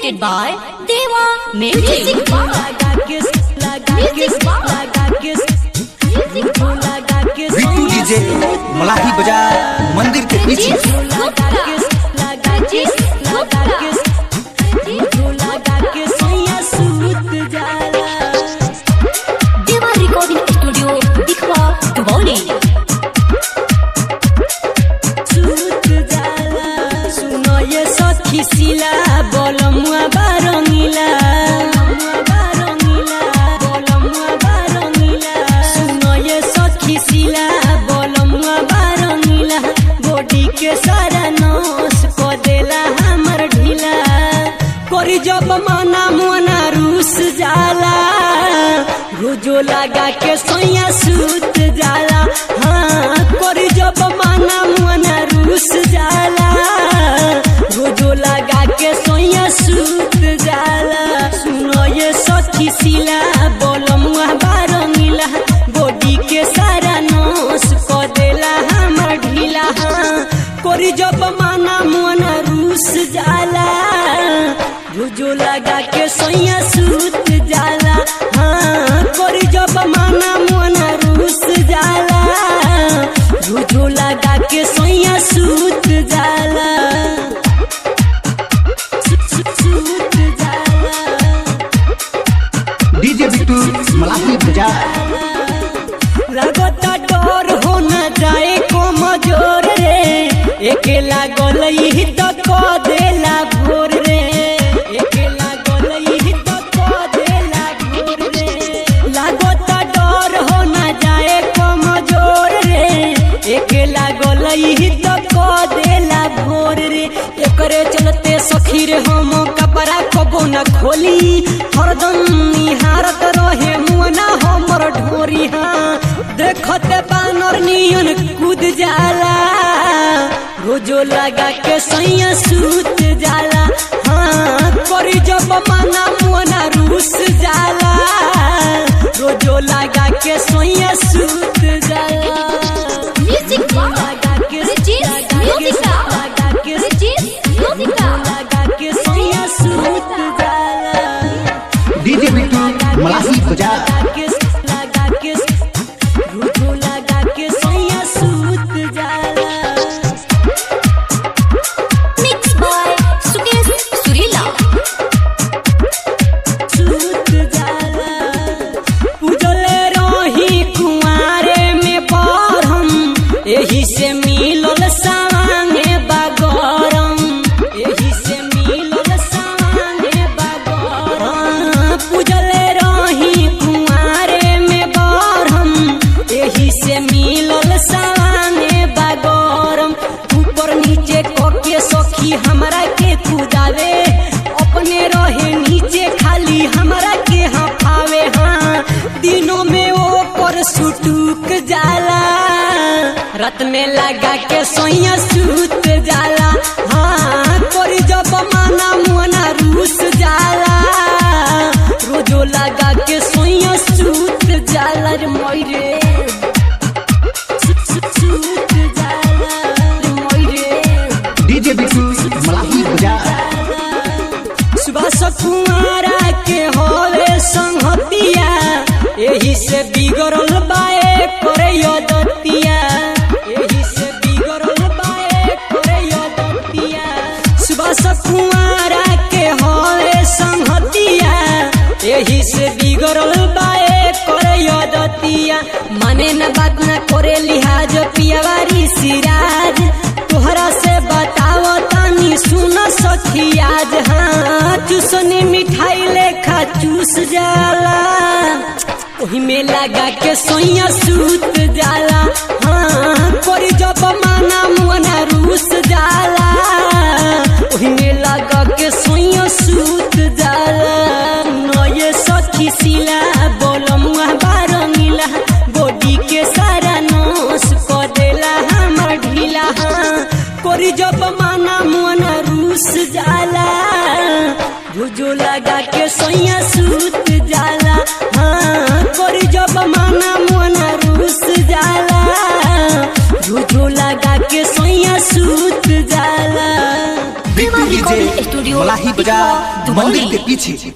presented by Deva Music Bittu DJ Malahi Bazar मंदिर के पीछे। देवा रिकॉर्डिंग स्टूडियो दिखवा दुबौली। सुनो ये सखी सिला बोलमुआ बारंगीला, सुनो ये सखी सिला बोलमुआ बारंगीला, बॉडी के सारा नस को देला हमर ढीला, कोरी जब मना मुना रूस जाला, रोजो लगा के सोया सूत जाला, हाँ कोरी जब मना मुना रूस जाला, रोजो लगा के सोया सूत जाला। सुनो ये सखी सिला बोलमुआ बारंगीला, बॉडी के सारा नस को देला हमर ढीला, हाँ कोरी जब मना मुना रूस जाला, रोजो लगा के सोया सूत जाला, हाँ कोरी जब मना मुना रूस जाला, रोजो लगा के सोया सूत जाला, सूत जाला। डीजे बिट्टू मलाही बाजार। लगता डर हो न जाए को मजोर रे, एकेला गलई तो को देला भोर रे, एकेला गलई तो को देला भोर रे, लगता डर हो न जाए को मजोर रे, एकेला गलई तो को देला भोर रे, एकरे चलते सखी रे हम कपड़ा कबो न खोली, हरदम निहारत रहे मुना हमर ढोरी, हाँ देखते बानर नियन कूद जाला, रोजो लगा के सैया सूत जाला, हाँ करी जब मना मुना रूस जाला, रोजो लगा के सैया सूत जाला। म्यूजिक लगा के लगा के सैया सूत जाला। डीजे बिट्टू मलाही बाजार। लगा के रोजो लगा के सैया सूत जाला। मिक्स बाय सुकेश सुरीला। सूत जाला पूजले रही कुंवारे में बरहम, एही से मिलल सावांगे बागरम, एही से मिलल सावांगे बागरम, पूजले रही कुंवारे में बरहम, एही से मिलल सावांगे बागरम, ऊपर नीचे करके सखी हमरा के कुदावे, अपने रहे नीचे खाली हमरा के हफावे, हाँ दिनों में वो पर सुटुक जाला, रात में लगा के सोया सूत जाला, हाँ कोरी जब मना मुना रूस जाला, रोजो लगा के सोया सूत जाला रे मोरे, सूत जाला रे मोरे। डीजे बिट्टू मलाही बाजार। सुबह सकुआरा के होवे संगतिया, एही से बिगड़ल बाए करे यदतिया, एही से बिगड़ल बाए करे यदतिया, सुबह सकुआरा के होवे संगतिया, एही से बिगड़ल बाए करे यदतिया, माने न बात न करे लिहाज पियावारी सिराज, तोहरा से बताओ तानी सुन सखी आज, हाँ चूसनी मिठाई लेखा चूस जाला, ओही में लगा के सोया सूत जाला, हाँ कोरी जब मना मुना रूस जाला, ओही में लगा के सोया सूत जाला। नो ये सखी सिला बोलमुआ बारंगीला, बॉडी के सारा नस को देला हमर ढीला, हाँ कोरी जब मना मुना रूस जाला, रोजो लगा के सोया सूत जाला, हाँ कोरी जब मना मुना रूस जाला, रोजो लगा के सोया सूत जाला। बिट्टू डीजे रिकॉर्डिंग स्टूडियो मलाही बाजार मंदिर के पीछे।